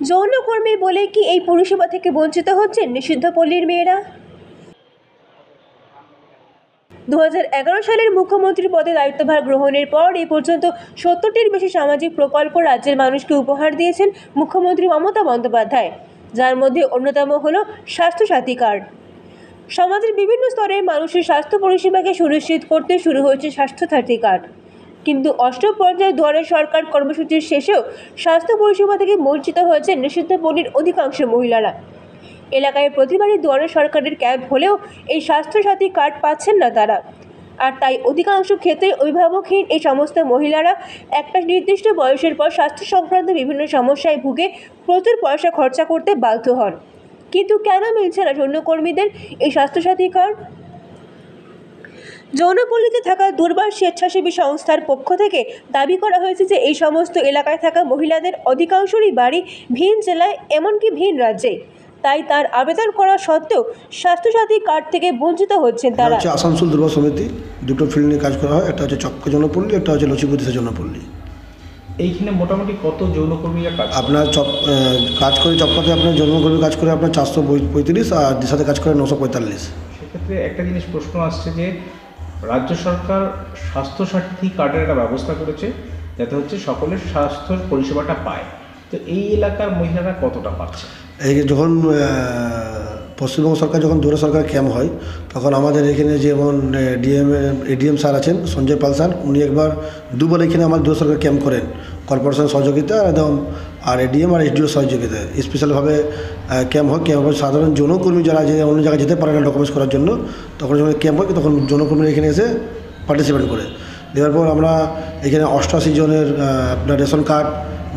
যৌনকর্মী বলে কি এই পরিষেবা থেকে বঞ্চিত হচ্ছেন নিষিদ্ধ পল্লীর মেয়েরা? 2011 সালের মুখ্যমন্ত্রী পদে দায়িত্বভার গ্রহণের পর এ পর্যন্ত 70টির বেশি সামাজিক প্রকল্প রাজ্যের মানুষকে উপহার দিয়েছেন মুখ্যমন্ত্রী মমতা বন্দ্যোপাধ্যায়, যার মধ্যে অন্যতম হল স্বাস্থ্যসাথী কার্ড। সমাজের বিভিন্ন স্তরের মানুষের স্বাস্থ্য পরিষেবাকে সুনিশ্চিত করতে শুরু হয়েছে স্বাস্থ্যসাথী কার্ড। কিন্তু অষ্টম পর্যায়ে দুয়ারে সরকার কর্মসূচির শেষেও স্বাস্থ্য পরিষেবা থেকে বঞ্চিত হয়েছে নিষিদ্ধ পল্লীর অধিকাংশ মহিলারা। এলাকায় প্রতিবারই দুয়ারে সরকারের ক্যাম্প হলেও এই স্বাস্থ্যসাথী কার্ড পাচ্ছেন না তারা। আর তাই অধিকাংশ ক্ষেত্রে অভিভাবকহীন এই সমস্ত মহিলারা একটা নির্দিষ্ট বয়সের পর স্বাস্থ্য সংক্রান্ত বিভিন্ন সমস্যায় ভুগে প্রচুর পয়সা খরচা করতে বাধ্য হন। কিন্তু কেন মিলছে না যৌনকর্মীদের এই স্বাস্থ্যসাথী কার্ড? যৌনপল্লীতে থাকা দুর্বার স্বেচ্ছাসেবী সংস্থার পক্ষ থেকে দাবি করা হয়েছে যে এই সমস্ত এলাকায় থাকা মহিলাদের অধিকাংশরই বাড়ি ভিন জেলায়, এমনকি ভিন রাজ্যে। তাই তার আবেদন করা সত্ত্বেও স্বাস্থ্যসাথী কার্ড থেকে বঞ্চিত হচ্ছেন তারা। আসানসোল দুর্বা সমিতি দুটো ফিল্ড নিয়ে কাজ করা হয়, একটা হচ্ছে চক্র যৌনপল্লী, একটা হচ্ছে লক্ষ্মীপুর যৌনপল্লী। এইখানে মোটামুটি কত যৌনকর্মীরা কাজ? আপনার কাজ করে চক্রতে আপনার যৌনকর্মী কাজ করে আপনার 435 আর দিশাতে কাজ করে 945। সেক্ষেত্রে একটা জিনিস প্রশ্ন আসছে যে রাজ্য সরকার স্বাস্থ্যসাথী কার্ডের একটা ব্যবস্থা করেছে যাতে হচ্ছে সকলের স্বাস্থ্য পরিষেবাটা পায়, তো এই এলাকার মহিলারা কতটা পাচ্ছে? এই যখন পশ্চিমবঙ্গ সরকার যখন দুয়ারে সরকার ক্যাম্প হয় তখন আমাদের এখানে যেমন এডিএম স্যার আছেন সঞ্জয় পাল স্যার, উনি একবার দুবার এখানে আমার দুয়ারে সরকার ক্যাম্প করেন কর্পোরেশনের সহযোগিতা একদম, আর এডিএম আর এসডিও সহযোগিতা স্পেশালভাবে ক্যাম্প হয়। ক্যাম্প হয় সাধারণ যৌনকর্মী যারা যে অন্য জায়গায় যেতে পারে না ডকুমেন্টস করার জন্য, তখন যখন ক্যাম্প হয় তখন যৌনকর্মীরা এখানে এসে পার্টিসিপেট করে। দেওয়ার পর আমরা এখানে 88 জনের আপনার রেশন কার্ড,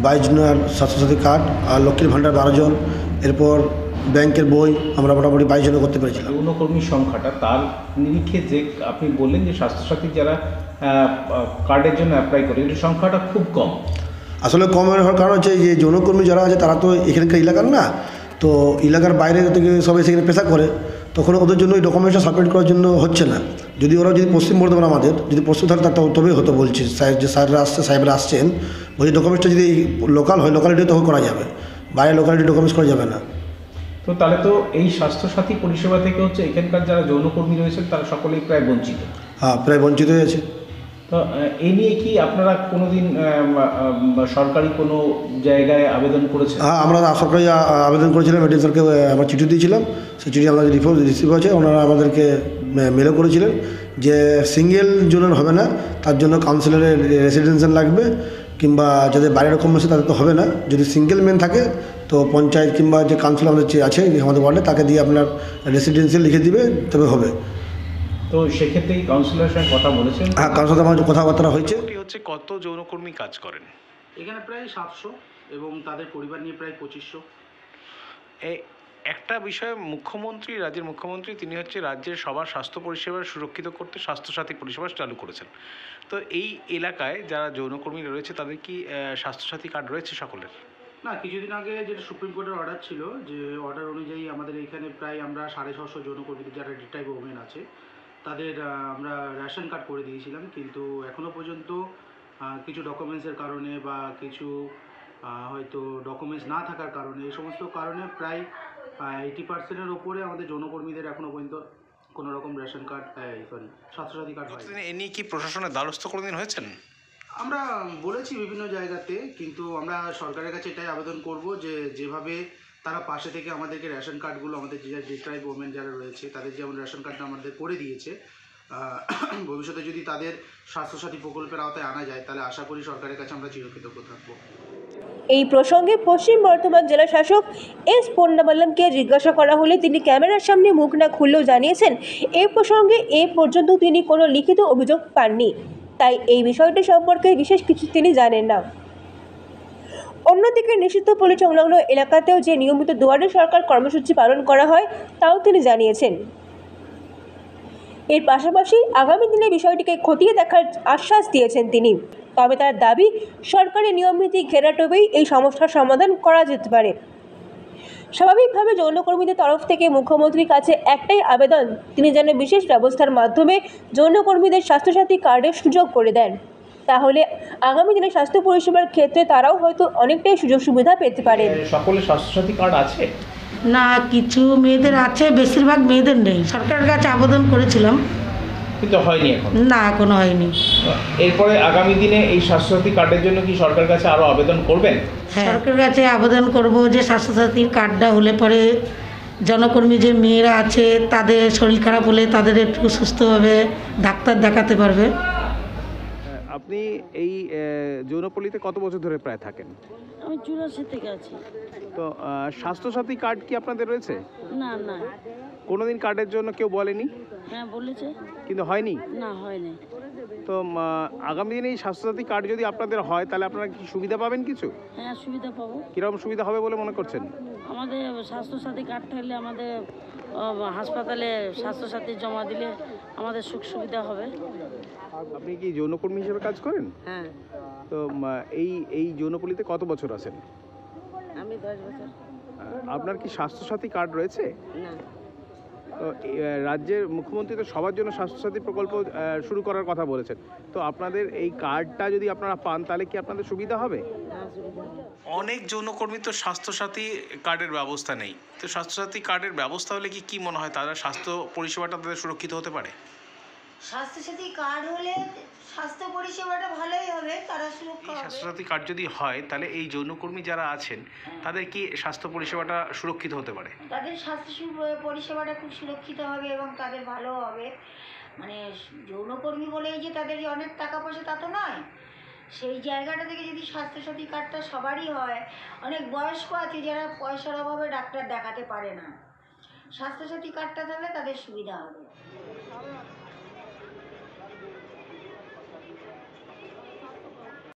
22 জনের স্বাস্থ্যসাথী কার্ড, আর লক্ষ্মীর ভাণ্ডার 12 জন, এরপর ব্যাংকের বই আমরা মোটামুটি 22 জনে করতে পেরেছিলাম। যৌনকর্মী সংখ্যাটা তার নিরিখে যে আপনি বললেন যে স্বাস্থ্যসাথী যারা কার্ডের জন্য অ্যাপ্লাই করে এর সংখ্যাটা খুব কম। আসলে কম হওয়ার কারণ হচ্ছে যে যৌনকর্মী যারা আছে তারা তো এখানকার এলাকার না, তো এলাকার বাইরে থেকে সবাই সেখানে পেশা করে, তখন ওদের জন্য এই ডকুমেন্টসটা সাবমিট করার জন্য হচ্ছে না। যদি ওরা যদি পশ্চিম বর্ধমান আমাদের যদি পশ্চিম থাকে তবেই হতো বলছি, যে স্যাররা আসছে সাহেবরা আসছেন বলছি ডকুমেন্টসটা যদি লোকাল হয় লোকালিটি তখন করা যাবে, বাইরে লোকালিটি ডকুমেন্টস করা যাবে না। তো তাহলে তো এই স্বাস্থ্যসাথী পরিষেবা থেকে হচ্ছে এখানকার যারা যৌনকর্মী রয়েছেন তারা সকলেই প্রায় বঞ্চিত। হ্যাঁ, প্রায় বঞ্চিত হয়েছে। তো এই নিয়ে কি আপনারা কোনোদিন সরকারি কোনো জায়গায় আবেদন করেছেন? হ্যাঁ, আমরা সরকারি আবেদন করেছিলাম, এডিএম স্যারকে আমরা চিঠি দিয়েছিলাম, সেই চিঠি আমাদের রিসিভ হয়েছে। ওনারা আমাদেরকে মেলও করেছিলেন যে সিঙ্গেল জনের হবে না, তার জন্য কাউন্সিলরের রেসিডেন্সিয়াল লাগবে, কিংবা যাদের বাইরে রকম আছে তাদের তো হবে না। যদি সিঙ্গেল মেন থাকে তো পঞ্চায়েত কিংবা যে কাউন্সিলর আমাদের আছে আমাদের ওয়ার্ডে তাকে দিয়ে আপনার রেসিডেন্সিয়াল লিখে দিবে, তবে হবে। তো সেক্ষেত্রে এই কাউন্সিলরের সঙ্গে কথা বলেছেন? হ্যাঁ, কারোর সাথে আমার কথাবার্তা হয়েছে। হচ্ছে কত যৌনকর্মী কাজ করেন এখানে? প্রায় 700 এবং তাদের পরিবার নিয়ে প্রায় 2500। একটা বিষয়, রাজ্যের মুখ্যমন্ত্রী তিনি হচ্ছে রাজ্যের সবার স্বাস্থ্য পরিষেবা সুরক্ষিত করতে স্বাস্থ্যসাথী পরিষেবা চালু করেছেন। তো এই এলাকায় যারা যৌনকর্মী রয়েছে তাদের কি স্বাস্থ্যসাথী কার্ড রয়েছে সকলের? না, কিছুদিন আগে যেটা সুপ্রিম কোর্টের অর্ডার ছিল, যে অর্ডার অনুযায়ী আমাদের এখানে প্রায় আমরা 650 যৌনকর্মীদের যারা ডিটাইপ ওমেন আছে তাদের আমরা রেশন কার্ড করে দিয়েছিলাম। কিন্তু এখনও পর্যন্ত কিছু ডকুমেন্টসের কারণে বা কিছু হয়তো ডকুমেন্টস না থাকার কারণে, এই সমস্ত কারণে প্রায় 80%-এর ওপরে আমাদের যৌনকর্মীদের এখনও পর্যন্ত কোনো রকম রেশন কার্ড স্বাস্থ্যসাথী কার্ড হয়নি। এ নিয়ে কি প্রশাসনের দ্বারস্থ কোনোদিন হয়েছেন? আমরা বলেছি বিভিন্ন জায়গাতে, কিন্তু আমরা সরকারের কাছে এটাই আবেদন করব যে যেভাবে তারা পাশে থেকে আমাদেরকে রেশন কার্ডগুলো, আমাদের যে ডিস্ট্রাইব ওমেন যারা রয়েছে তাদের যেমন রেশন কার্ডটা আমাদের করে দিয়েছে, ভবিষ্যতে যদি তাদের স্বাস্থ্যসাথী প্রকল্পের আওতায় আনা যায় তাহলে আশা করি সরকারের কাছে আমরা চিরকৃতজ্ঞ থাকব। এই প্রসঙ্গে পশ্চিম বর্ধমান জেলা শাসক এস পন্নাবালামকে জিজ্ঞাসা করা হলে তিনি ক্যামেরার সামনে মুখ না খুললেও জানিয়েছেন এই প্রসঙ্গে এ পর্যন্ত তিনি কোনো লিখিত অভিযোগ পাননি, তাই এই বিষয়টি সম্পর্কে বিশেষ কিছু তিনি জানেন না। অন্যদিকে নিষিদ্ধ পল্লী সংলগ্ন এলাকাতেও যে নিয়মিত দুয়ারে সরকার কর্মসূচি পালন করা হয় তাও তিনি জানিয়েছেন। এর পাশাপাশি আগামী দিনে বিষয়টিকে খতিয়ে দেখার আশ্বাস দিয়েছেন তিনি। তবে তার দাবি, সরকারি নিয়মনীতি ঘেরাটোপেই এই সমস্যার সমাধান করা যেতে পারে। স্বাভাবিকভাবে যৌনকর্মীদের তরফ থেকে মুখ্যমন্ত্রীর কাছে একটাই আবেদন, তিনি যেন বিশেষ ব্যবস্থার মাধ্যমে যৌনকর্মীদের স্বাস্থ্যসাথী কার্ডের সুযোগ করে দেন। তাহলে আগামী দিনে স্বাস্থ্য পরিষেবার ক্ষেত্রে তারাও হয়তো অনেকটাই সুযোগ সুবিধা পেতে পারেন। সকলের স্বাস্থ্যসাথী কার্ড আছে? না, কিছু মেয়েদের আছে, বেশিরভাগ মেয়েদের নেই। সরকারের কাছে আবেদন করেছিলাম, কিন্তু হয়নি এখন। না এখনো হয়নি। এরপরে আগামী দিনে এই স্বাস্থ্যসাথী কার্ডের জন্য কি সরকারের কাছে আরও আবেদন করবেন? সরকারের কাছে আবেদন করব যে স্বাস্থ্যসাথীর কার্ডটা হলে পরে জনকর্মী যে মেয়েরা আছে তাদের শরীর খারাপ হলে তাদের একটু সুস্থভাবে ডাক্তার দেখাতে পারবে। আপনি এই যৌনপল্লীতে কত বছর ধরে প্রায় থাকেন? আমি 84 থেকে আছি। তো স্বাস্থ্যসাথী কার্ড কি আপনাদের রয়েছে? না না, কোনোদিন কার্ডের জন্য কেউ বলেনি? হ্যাঁ বলেছে, কিন্তু হয়নি? না হয়নি। তো আগামী দিনে এই স্বাস্থ্যসাথী কার্ড যদি আপনাদের হয় তাহলে আপনারা কি সুবিধা পাবেন কিছু? হ্যাঁ সুবিধা পাবো। কীরকম সুবিধা হবে বলে মনে করছেন? আমাদের স্বাস্থ্যসাথী কার্ড থাকলে আমাদের হাসপাতালে স্বাস্থ্যসাথী জমা দিলে আমাদের সুখ সুবিধা হবে। আপনি কি যৌনকর্মী হিসেবে কাজ করেন? হ্যাঁ। তো এই যৌনপল্লীতে কত বছর আছেন? আমি 10 বছর। আপনার কি স্বাস্থ্যসাথী কার্ড রয়েছে? না। তো রাজ্যের মুখ্যমন্ত্রী তো সবার জন্য স্বাস্থ্যসাথী প্রকল্প শুরু করার কথা বলেছেন। তো আপনাদের এই কার্ডটা যদি আপনারা পান তাহলে কি আপনাদের সুবিধা হবে? হ্যাঁ সুবিধা হবে। অনেক যৌনকর্মী তো স্বাস্থ্যসাথী কার্ডের ব্যবস্থা নেই। তো স্বাস্থ্যসাথী কার্ডের ব্যবস্থা হলে কি মনে হয় তারা স্বাস্থ্য পরিষেবাটা তাদের সুরক্ষিত হতে পারে? স্বাস্থ্যসাথী কার্ড হলে স্বাস্থ্য পরিষেবাটা ভালোই হবে, তারা সুরক্ষা এই হবে। স্বাস্থ্যসাথী কার্ড যদি হয় তাহলে এই যৌনকর্মী যারা আছেন তাদের কি স্বাস্থ্য পরিষেবাটা সুরক্ষিত হতে পারে? তাদের পরিষেবাটা খুব সুরক্ষিত হবে এবং তাদের ভালো হবে। মানে যৌনকর্মী বলেই যে তাদের যে অনেক টাকা পয়সা তা তো নয়, সেই জায়গাটা থেকে যদি স্বাস্থ্যসাথী কার্ডটা সবারই হয়, অনেক বয়স্ক আছে যারা পয়সার অভাবে ডাক্তার দেখাতে পারে না, স্বাস্থ্যসাথী কার্ডটা থাকলে তাদের সুবিধা হবে।